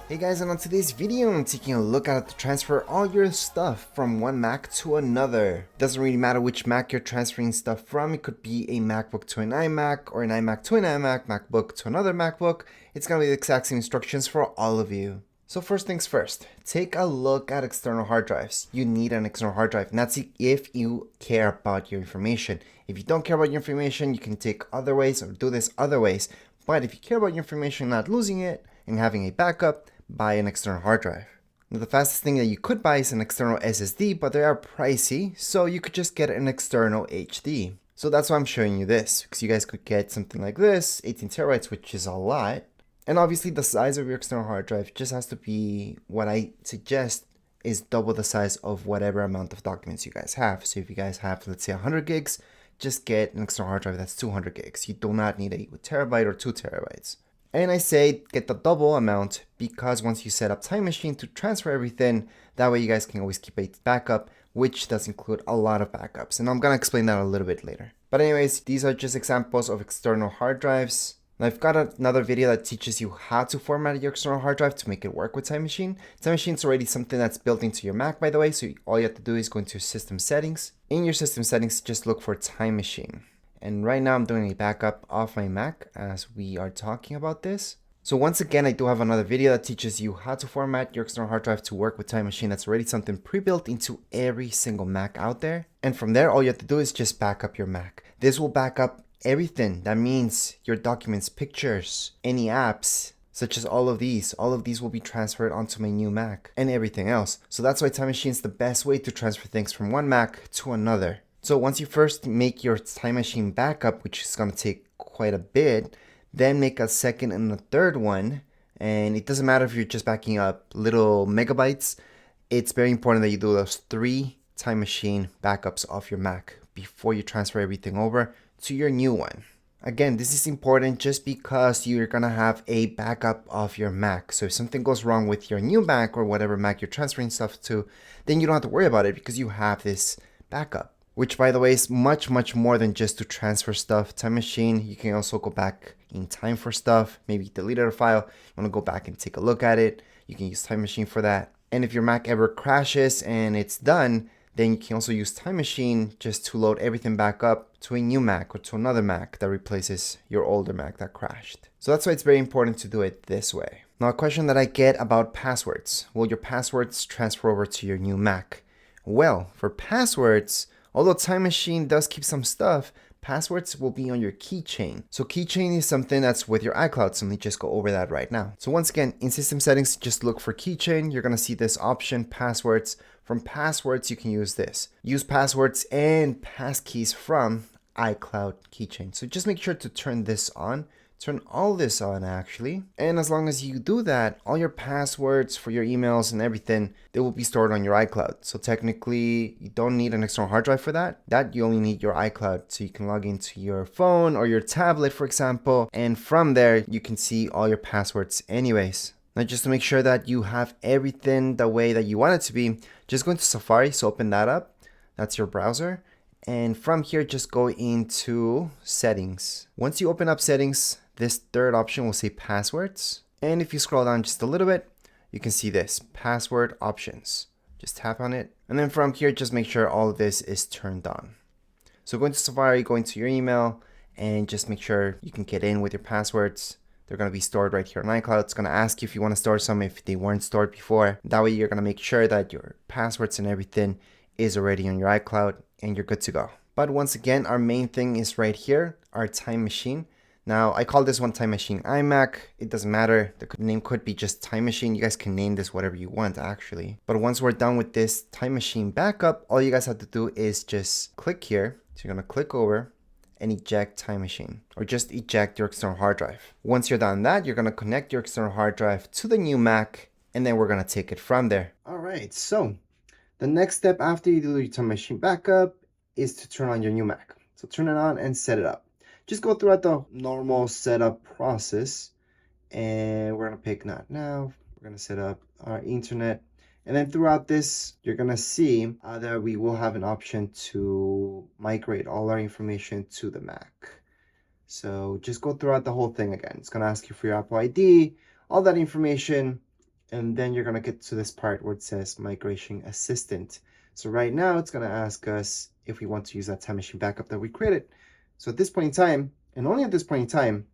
Hey guys, and on today's video I'm taking a look at how to transfer all your stuff from one Mac to another. Doesn't really matter which Mac you're transferring stuff from. It could be a MacBook to an iMac or an iMac to an iMac, MacBook to another MacBook. It's gonna be the exact same instructions for all of you. So first things first, take a look at external hard drives. You need an external hard drive, and that's if you care about your information. If you don't care about your information, you can take other ways or do this other ways. But if you care about your information, not losing it, and having a backup, buy an external hard drive. Now, the fastest thing that you could buy is an external SSD, but they are pricey, so you could just get an external HD. So that's why I'm showing you this, because you guys could get something like this, 18 terabytes, which is a lot. And obviously the size of your external hard drive just has to be, what I suggest is double the size of whatever amount of documents you guys have. So if you guys have, let's say 100 gigs, just get an external hard drive that's 200 gigs. You do not need a terabyte or 2 terabytes. And I say get the double amount because once you set up Time Machine to transfer everything, that way you guys can always keep a backup, which does include a lot of backups. And I'm going to explain that a little bit later. But anyways, these are just examples of external hard drives. Now I've got another video that teaches you how to format your external hard drive to make it work with Time Machine. Time Machine is already something that's built into your Mac, by the way, so all you have to do is go into System Settings. In your System Settings, just look for Time Machine. And right now I'm doing a backup of my Mac as we are talking about this. So once again, I do have another video that teaches you how to format your external hard drive to work with Time Machine. That's already something pre-built into every single Mac out there. And from there, all you have to do is just back up your Mac. This will back up everything. That means your documents, pictures, any apps, such as all of these will be transferred onto my new Mac and everything else. So that's why Time Machine is the best way to transfer things from one Mac to another. So once you first make your Time Machine backup, which is going to take quite a bit, then make a second and a third one. And it doesn't matter if you're just backing up little megabytes. It's very important that you do those 3 Time Machine backups of your Mac before you transfer everything over to your new one. Again, this is important just because you're going to have a backup of your Mac. So if something goes wrong with your new Mac or whatever Mac you're transferring stuff to, then you don't have to worry about it because you have this backup. Which, by the way, is much more than just to transfer stuff. Time Machine, you can also go back in time for stuff. Maybe you deleted a file, you want to go back and take a look at it. You can use Time Machine for that. And if your Mac ever crashes and it's done, then you can also use Time Machine just to load everything back up to a new Mac or to another Mac that replaces your older Mac that crashed. So that's why it's very important to do it this way. Now, a question that I get about passwords. Will your passwords transfer over to your new Mac? Well, for passwords, although Time Machine does keep some stuff, passwords will be on your keychain. So keychain is something that's with your iCloud, so let me just go over that right now. So once again, in System Settings, just look for keychain. You're gonna see this option, passwords. From passwords, you can use this. Use passwords and passkeys from iCloud keychain. So just make sure to turn this on. Turn all this on actually. And as long as you do that, all your passwords for your emails and everything, they will be stored on your iCloud. So technically you don't need an external hard drive for that. You only need your iCloud. So you can log into your phone or your tablet, for example. And from there, you can see all your passwords anyways. Now just to make sure that you have everything the way that you want it to be, just go into Safari, so open that up. That's your browser. And from here, just go into settings. Once you open up settings, this third option will say passwords. And if you scroll down just a little bit, you can see this password options. Just tap on it. And then from here, just make sure all of this is turned on. So go into Safari, go into your email, and just make sure you can get in with your passwords. They're going to be stored right here on iCloud. It's going to ask you if you want to store some if they weren't stored before. That way you're going to make sure that your passwords and everything is already on your iCloud and you're good to go. But once again, our main thing is right here, our Time Machine. Now, I call this one Time Machine iMac. It doesn't matter. The name could be just Time Machine. You guys can name this whatever you want, actually. But once we're done with this Time Machine backup, all you guys have to do is just click here. So you're going to click over and eject Time Machine, or just eject your external hard drive. Once you're done that, you're going to connect your external hard drive to the new Mac, and then we're going to take it from there. All right, so the next step after you do your Time Machine backup is to turn on your new Mac. So turn it on and set it up. Just go throughout the normal setup process, and we're gonna pick not now. We're gonna set up our internet, and then throughout this, you're gonna see that we will have an option to migrate all our information to the Mac. So just go throughout the whole thing again. It's gonna ask you for your Apple ID, all that information, and then you're gonna get to this part where it says Migration Assistant. So right now it's gonna ask us if we want to use that time machine backup that we created. So at this point in time, and only at this point in time,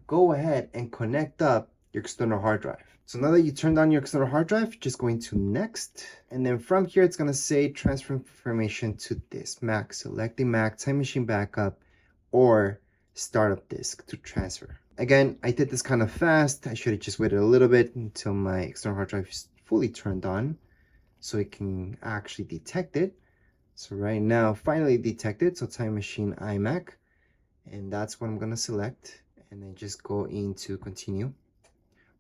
go ahead and connect up your external hard drive. So now that you turned on your external hard drive, just going to next. And then from here, it's gonna say transfer information to this Mac. Select the Mac time machine backup or startup disk to transfer. Again, I did this kind of fast. I should have just waited a little bit until my external hard drive is fully turned on so it can actually detect it. So right now, finally detected. So time machine iMac. And that's what I'm gonna select. And then just go into continue.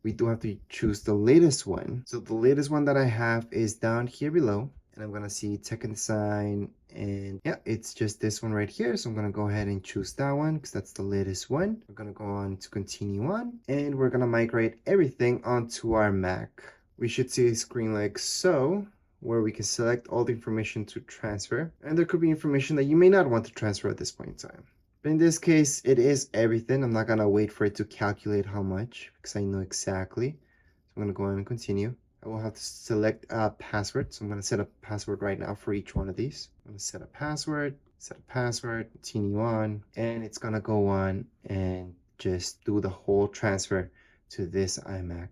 We do have to choose the latest one. So the latest one that I have is down here below. And I'm gonna see tech and design, and yeah, it's just this one right here. So I'm gonna go ahead and choose that one because that's the latest one. We're gonna go on to continue on, and we're gonna migrate everything onto our Mac. We should see a screen like so, where we can select all the information to transfer. And there could be information that you may not want to transfer at this point in time. But in this case, it is everything. I'm not gonna wait for it to calculate how much because I know exactly. So I'm gonna go on and continue. I will have to select a password. So I'm gonna set a password right now for each one of these. I'm gonna set a password, continue on, and it's gonna go on and just do the whole transfer to this iMac.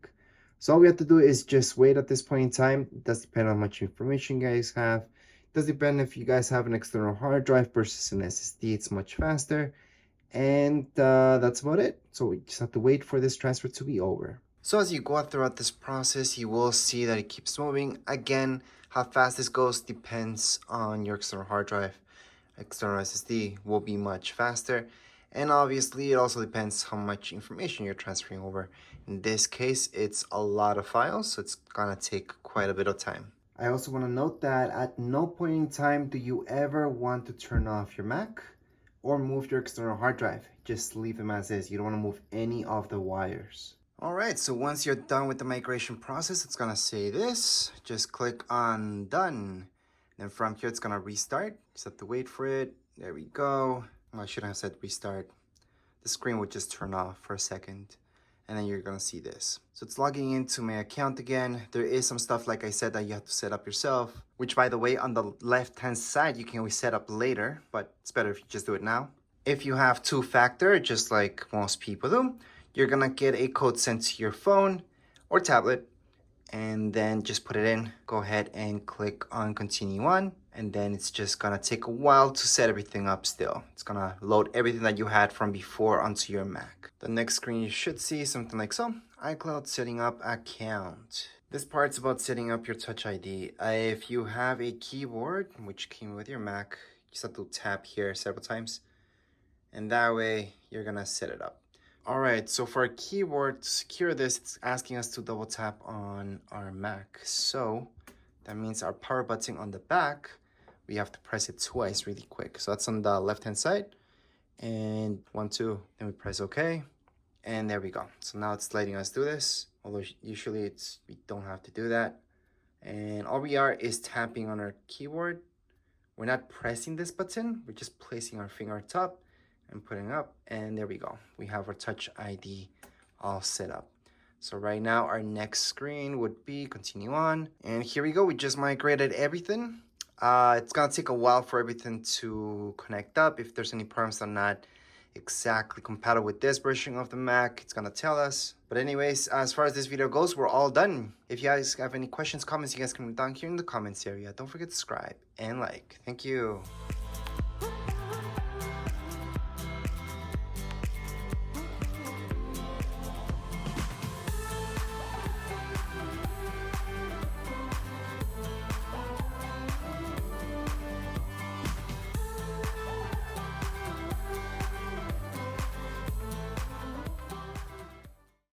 So all we have to do is just wait at this point in time. It does depend on how much information you guys have. Does depend if you guys have an external hard drive versus an SSD, it's much faster. And that's about it. So we just have to wait for this transfer to be over. So as you go throughout this process, you will see that it keeps moving. Again, how fast this goes depends on your external hard drive. External SSD will be much faster. And obviously, it also depends how much information you're transferring over. In this case, it's a lot of files, so it's gonna take quite a bit of time. I also want to note that at no point in time do you ever want to turn off your Mac or move your external hard drive. Just leave them as is. You don't want to move any of the wires. Alright, so once you're done with the migration process, it's going to say this. Just click on done. Then from here, it's going to restart. Just have to wait for it. There we go. Well, I shouldn't have said restart. The screen would just turn off for a second. And then you're gonna see this. So it's logging into my account again. There is some stuff, like I said, that you have to set up yourself, which by the way, on the left-hand side, you can always set up later, but it's better if you just do it now. If you have two-factor, just like most people do, you're gonna get a code sent to your phone or tablet, and then just put it in. Go ahead and click on continue on, and then it's just gonna take a while to set everything up still. It's gonna load everything that you had from before onto your Mac. The next screen you should see something like so. iCloud setting up account. This part's about setting up your Touch ID. If you have a keyboard, which came with your Mac, you just have to tap here several times, and that way you're gonna set it up. All right, so for our keyboard, to secure this, it's asking us to double tap on our Mac. So that means our power button on the back, we have to press it twice really quick. So that's on the left-hand side. And 1, 2, then we press OK. And there we go. So now it's letting us do this. Although usually we don't have to do that. And all we are is tapping on our keyboard. We're not pressing this button. We're just placing our finger on top and putting up, and there we go. We have our Touch ID all set up. So right now our next screen would be continue on, and here we go. We just migrated everything. It's gonna take a while for everything to connect up. If there's any problems that are not exactly compatible with this version of the Mac, it's gonna tell us. But anyways, as far as this video goes, we're all done. If you guys have any questions, comments, you guys can leave down here in the comments area. Don't forget to subscribe and like. Thank you.